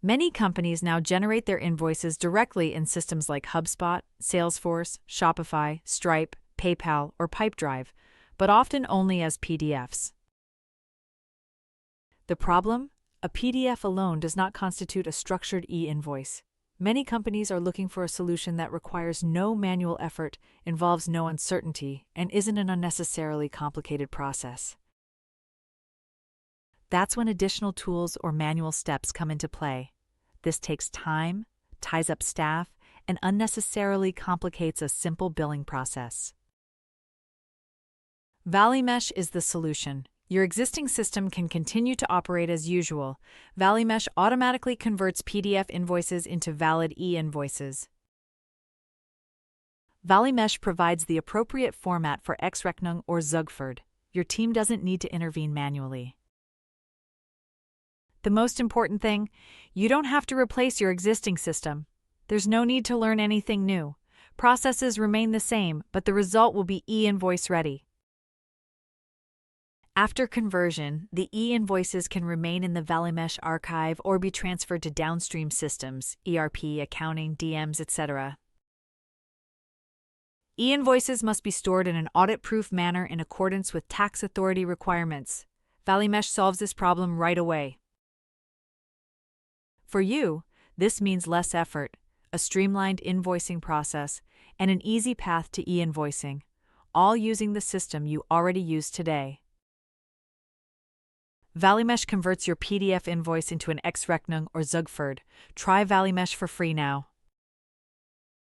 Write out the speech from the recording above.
Many companies now generate their invoices directly in systems like HubSpot, Salesforce, Shopify, Stripe, PayPal, or Pipedrive, but often only as PDFs. The problem? A PDF alone does not constitute a structured e-invoice. Many companies are looking for a solution that requires no manual effort, involves no uncertainty, and isn't an unnecessarily complicated process. That's when additional tools or manual steps come into play. This takes time, ties up staff, and unnecessarily complicates a simple billing process. Valimesh is the solution. Your existing system can continue to operate as usual. Valimesh automatically converts PDF invoices into valid e-invoices. Valimesh provides the appropriate format for XRechnung or ZUGFeRD. Your team doesn't need to intervene manually. The most important thing, you don't have to replace your existing system. There's no need to learn anything new. Processes remain the same, but the result will be e-invoice ready. After conversion, the e-invoices can remain in the Valimesh archive or be transferred to downstream systems, ERP, accounting, DMs, etc. E-invoices must be stored in an audit-proof manner in accordance with tax authority requirements. Valimesh solves this problem right away. For you, this means less effort, a streamlined invoicing process, and an easy path to e-invoicing, all using the system you already use today. Valimesh converts your PDF invoice into an XRechnung or ZUGFeRD. Try Valimesh for free now.